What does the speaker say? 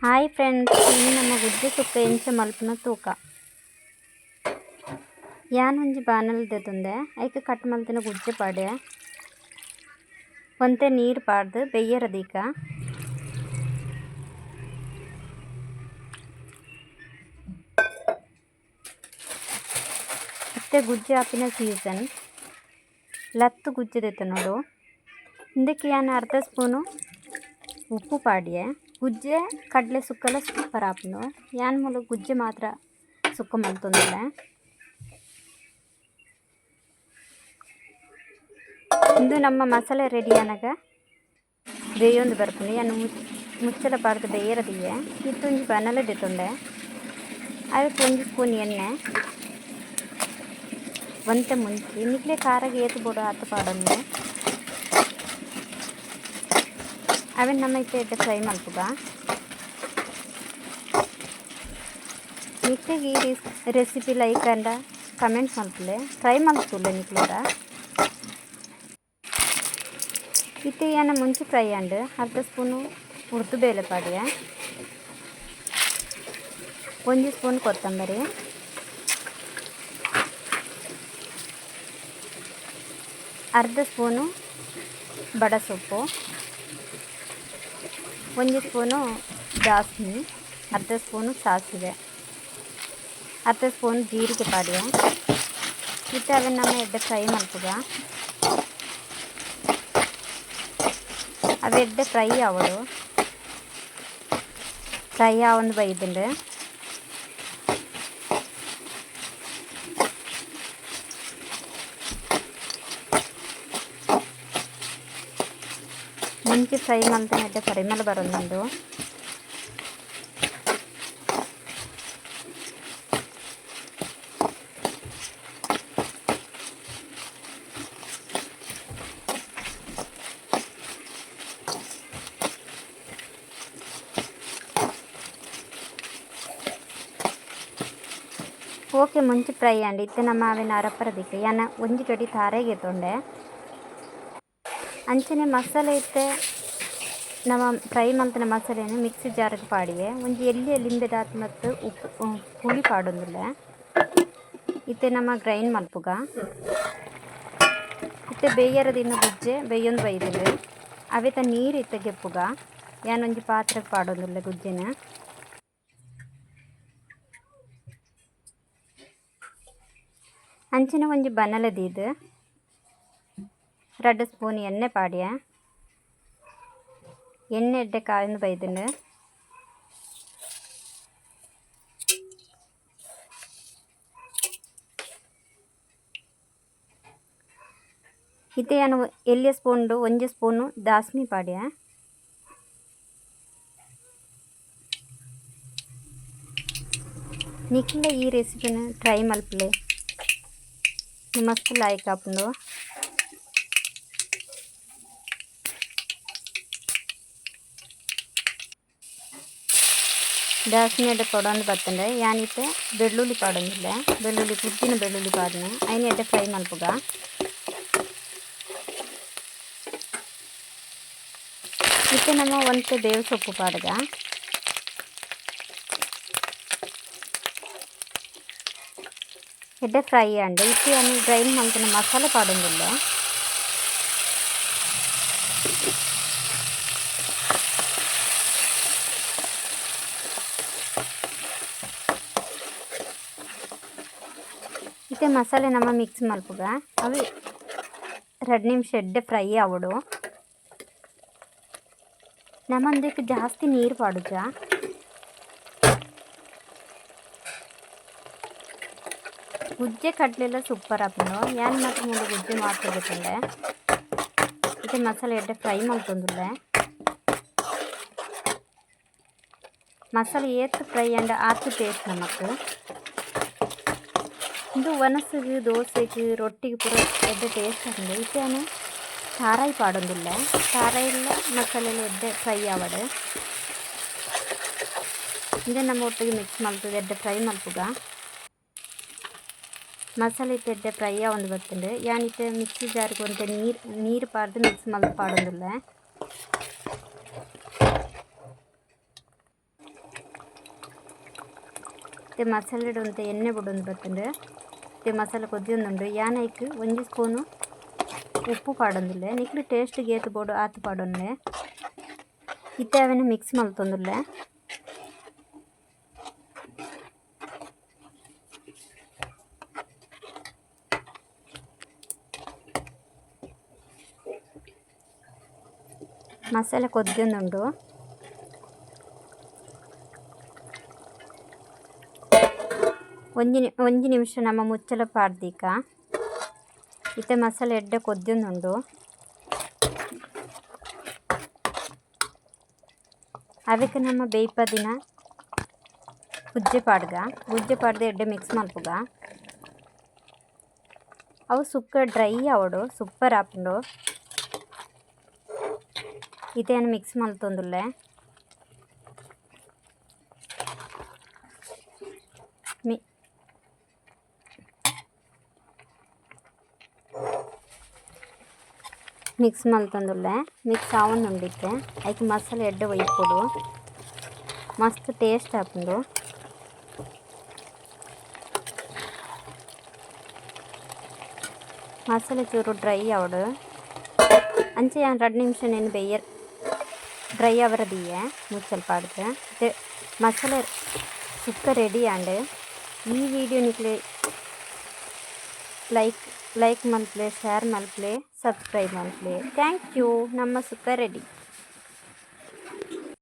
Hi friends, ಇನ್ನು ನಮ್ಮ ಗುಜ್ಜೆ ಸುಕ್ಕ ಎಂಚ ಮಲ್ಪನ ತೂಕ ಯಾನ್ ಒಂಜಿ ಬಾಣಲ್ದೆ ತುಂಡೆ ಐಕೆ ಕಟ್ ಮಲ್ತಿನ ಗುಜ್ಜೆ ಪಾಡೆ ಒಂತೆ ನೀರು ಪಾಡ್ದು ಬೆಯ್ಯರದೀಕ ಮತ್ತೆ ಗುಜ್ಜೆ ಆಪಿನ ಸೀಸನ್ ಲತ್ತು ಗುಜ್ಜೆ ದೆತ್ತ ನೋಡು. ಇದಕ್ಕೆ ಯಾನ್ ಅರ್ಧ ಸ್ಪೂನು ಉಪ್ಪು ಪಾಡಿಯೆ. ಗುಜ್ಜೆ ಕಡಲೆ ಸುಕ್ಕಲ ಸೂಪರ್ ಆಪುಂಡು. ಯಾನ್ ಮೂಲ ಗುಜ್ಜೆ ಮಾತ್ರ ಸುಕ್ಕ ಮಲ್ತೊಂದುಲ್ಲೆ. ಇಂದು ನಮ್ಮ ಮಸಾಲೆ ರೆಡಿ ಆನಾಗ ಬೇಯೊಂದು ಬರ್ಪುಂಡು. ಯಾನು ಮುಚ್ಚಲ ಪಾಡ್ದು ಬೇಯರದಿಗೆ ಇತ್ತೊಂಜಿ ಬನಲ ದೆತ್ತೊಂಡೆ. ಅದಕ್ಕೆ ಒಂಜಿ ಸ್ಪೂನ್ ಎಣ್ಣೆ ಒಂತೆ ಮುಂಚಿ ನಿಕ್ಲೆ ಖಾರಾಗ ಏತು ಬೋಡು ಆತ ಪಾಡೊಂದು ಅವೇನು ನಮ್ಮ ಇತ್ತೆ ಫ್ರೈ ಮಲ್ಪುಗ. ನಿಕ್ಲೆಗೆ ಈ ರೆಸಿಪಿ ಲೈಕ್ ಅಂಡ ಕಮೆಂಟ್ಸ್ ಮಲ್ಪುಲೆ ಟ್ರೈ ಮಲ್ಪುಲೆ ನಿಕ್ಲೆದ ಇತ್ತೆ ಏನ ಮುಂಚೆ ಫ್ರೈ ಅಂಡು ಅರ್ಧ ಸ್ಪೂನು ಉರ್ದು ಬೇಳೆ ಪಾಡಿಯ, ಒಂಜಿ ಸ್ಪೂನ್ ಕೊತ್ತಂಬರಿ, ಅರ್ಧ ಸ್ಪೂನು ಬಡ ಸೊಪ್ಪು, ಒಂಜಿ ಸ್ಪೂನು ಜಾಸ್ಮಿ, ಅರ್ಧ ಸ್ಪೂನು ಸಾಸಿವೆ, ಅರ್ಧ ಸ್ಪೂನ್ ಜೀರಿಗೆ ಪಾಡಿಯ. ಇಟ್ಟು ಅವೆ ನಮ್ಮ ಎಡ್ಡೆ ಫ್ರೈ ಮಲ್ಪುಗ. ಅವು ಎಡ್ಡೆ ಫ್ರೈ ಆವಡು ಫ್ರೈ ಆವೊಂದು ಬೈದುಂಡು ಮುಂಚೆ ಫ್ರೈ ಮಲ್ತೇನೆ ಎಡ್ಡೆ ಪರಿಮಳ ಬರೋದು. ಓಕೆ ಮುಂಚೆ ಫ್ರೈ ಅಂಡಿ ಇತ್ತೆ ನಮ್ಮ ಅವಿನ ಅರಪ್ಪರದಿಕ್ಕೆ ಯಾನ ಒಂಜಿ ಕಡಿ ತಾರೆಗೆ ತೊಂಡೆ ಅಂಚನೆ ಮಸಾಲೆ ಇತ್ತೆ ನಮ್ಮ ಫ್ರೈ ಮಲ್ತಿನ ಮಸಾಲೆಯನ್ನು ಮಿಕ್ಸಿ ಜಾರಿಗೆ ಪಾಡಿಗೆ ಒಂಜಿ ಎಲ್ಲಿ ಲಿಂಬೆದಾತ್ ಮತ್ತು ಉಪ್ಪು ಹುಳಿ ಪಾಡೊಂದುಲ್ಲೆ ಇತ್ತೆ ನಮ್ಮ ಗ್ರೈಂಡ್ ಮಲ್ಪುಗ. ಇತ್ತೆ ಬೇಯರದಿನ ಗುಜ್ಜೆ ಬೇಯೊಂದು ಬೈದುಂಡು ಅವೆತ ನೀರು ಇತ್ತೆ ಗೆಪ್ಪುಗ ಯಾನೊಂಜಿ ಪಾತ್ರೆಗೆ ಪಾಡೊಂದುಲ್ಲೆ ಗುಜ್ಜೆನ. ಅಂಚಿನ ಒಂಜಿ ಬನಲೆ ದೀದು 2 ಸ್ಪೂನ್ ಎಣ್ಣೆ ಪಾಡಿಯ. ಎಣ್ಣೆ ಎಡ್ಡೆ ಕಾಯೊಂದು ಬೈದುಂಡು ಇತ್ತೆ ಯಾನು ಎಲ್ಲಿಯ ಸ್ಪೂನ್ಡು ಒಂಜಿ ಸ್ಪೂನು ದಾಸ್ಮಿ ಪಾಡಿಯ. ನಿಕ್ಲೆ ಈ ರೆಸಿಪಿನ ಟ್ರೈ ಮಲ್ಪಲೆ ಮಸ್ತ್ ಲಾಯ್ಕ್ ಆಪುಂಡು. ದಾಸ್ಮಿ ಎಡ್ಡೆ ಕೊಡೊಂದು ಬರ್ತಂಡೆ ಯಾನಿತ್ತೆ ಬೆಳ್ಳುಳ್ಳಿ ಪಾಡೊಂದಿಲ್ಲ. ಬೆಳ್ಳುಳ್ಳಿ ಕುದ್ದಿನ ಬೆಳ್ಳುಳ್ಳಿ ಪಾಡ್ನು ಐನ ಎಡ್ಡೆ ಫ್ರೈ ಮಲ್ಪುಗ. ಇತ್ತೆ ನಮ್ಮ ಒಂತೆ ಬೇವು ಸೊಪ್ಪು ಪಾಡ್ಗ. ಎಡ್ಡೆ ಫ್ರೈ ಅಂಡು ಇತ್ತೆ ಯಾನು ಗ್ರೈಂಡ್ ಮಲ್ತಿನ ಮಸಾಲೆ ಪಾಡೊಂದಿಲ್ಲ. ಇತ್ತೆ ಮಸಾಲೆ ನಮ್ಮ ಮಿಕ್ಸ್ ಮಲ್ಪುಗ. ಅವು 2 ನಿಮಿಷ ಎಡ್ಡೆ ಫ್ರೈ ಆವಡು. ನಮ್ಮಂದಕ್ಕೆ ಜಾಸ್ತಿ ನೀರು ಪಾಡುಜ. ಗುಜ್ಜೆ ಕಡ್ಲೆಲ್ಲ ಸೂಪರ್ ಆಪುಂಡು. ಯಾನ್ ಮಾತ್ರ ಮುಂದೆ ಗುಜ್ಜೆ ಮಾಡ್ಕೋಬೇಕಂಡೆ ಇತ್ತೆ ಮಸಾಲೆ ಎಡ್ಡೆ ಫ್ರೈ ಮಲ್ತೊಂದುಲ್ಲೆ. ಮಸಾಲೆ ಏತು ಫ್ರೈ ಅಂಡ ಆತು ಟೇಸ್ಟ್ ನಮಕ್. ಇದು ಒನಸಿಗೆ ದೋಸೆಗೆ ರೊಟ್ಟಿಗೆ ಪೂರ ಎಡ್ಡೆ ಟೇಸ್ಟ್ ಆಪುಂಡು. ಇತ್ತೆ ಯಾನು ತಾರಾಯಿ ಪಾಡೊಂದಿಲ್ಲ. ತಾರಾಯಿಲ್ಲ ಮಸಾಲೆಲ್ಲ ಎಡ್ಡೆ ಫ್ರೈ ಆವಡು. ಇದೇ ನಮ್ಮ ಒಟ್ಟಿಗೆ ಮಿಕ್ಸ್ ಮಲ್ತುದು ಎಡ್ಡೆ ಫ್ರೈ ಮಲ್ಪುಗ. ಮಸಾಲೆ ಇತ್ತೆ ಎಡ್ಡೆ ಫ್ರೈ ಆವೊಂದು ಬರ್ತುಂಡು. ಯಾನಿತ್ತೆ ಮಿಕ್ಸಿ ಜಾರಿಗೆ ಒಂತೆ ನೀರು ಪಾಡ್ದು ಮಿಕ್ಸ್ ಮಲ್ತ್ ಪಾಡೊಂದುಲ್ಲೆ. ಇತ್ತೆ ಮಸಾಲೆ ಇಡುವಂಥ ಎಣ್ಣೆ ಬಿಡೊಂದು ಬರ್ತಂಡು ಇತ್ತೆ ಮಸಾಲೆ ಕೊದ್ದಿಯೊಂದುಂಡು ಯಾನೈಕ್ ಒಂಜಿ ಸ್ಪೂನು ಉಪ್ಪು ಪಾಡೊಂದುಲ್ಲೆ ನಿಕ್ಲು ಟೇಸ್ಟ್ಗೆ ಏತು ಬೋಡು ಆತು ಪಾಡೊನ್ನೆ ಇತ್ತೆ ಅವೆನ ಮಿಕ್ಸ್ ಮಲ್ತೊಂದುಲ್ಲೆ ಮಸಾಲೆ ಕೊದ್ದಿಯೊಂದುಂಡು ಒಂಜಿ ನಿಮಿಷ ನಮ್ಮ ಮುಚ್ಚಲ ಪಾಡ್ದೀಕ ಇತ್ತೆ ಮಸಾಲೆ ಎಡ್ಡೆ ಕೊದ್ದಿಯೊಂದುಂಡು ಅವಕ್ಕೆ ನಮ್ಮ ಬೇಯ್ಪದಿನ ಗುಜ್ಜೆ ಪಾಡ್ದೆ ಎಡ್ಡೆ ಮಿಕ್ಸ್ ಮಲ್ಪುಗ ಅವು ಸುಕ್ಕ ಡ್ರೈ ಆವಡು ಸೂಪರ್ ಆಪುಂಡು ಇದೇನು ಮಿಕ್ಸ್ ಮಲ್ತೊಂದುಲ್ಲೆ ಮಿಕ್ಸ್ ಮಲ್ತೊಂದುಲ್ಲೆ ಮಿಕ್ಸ್ ಆವೊಂದುಂಡಿತ್ತೆ ಐಕ್ ಮಸಾಲೆ ಎಡ್ಡೆ ಒಯ್ಪೊಡು ಮಸ್ತ್ ಟೇಸ್ಟ್ ಆಪುಂಡು ಮಸಾಲೆ ಚೂರು ಡ್ರೈ ಆವಡು ಅಂಚೆ 2 ನಿಮಿಷ ನೆನು ಡ್ರೈ ಅವರದಿಯೆ ಮುಚ್ಚಲ್ ಪಾಡ್ದೆ ಮಸಾಲೆ ಸುಕ್ಕ ರೆಡಿ ಆಂಡ್ ಈ ವಿಡಿಯೋ ನಿಕ್ಲೆ ಲೈಕ್ ಮಲ್ಪ್ಲೆ ಶೇರ್ ಮಲ್ಪ್ಲೆ ಸಬ್ಸ್ಕ್ರೈಬ್ ಮಲ್ಪ್ಲೆ ಥ್ಯಾಂಕ್ ಯು ನಮ್ಮ ಸುಕ್ಕ ರೆಡಿ.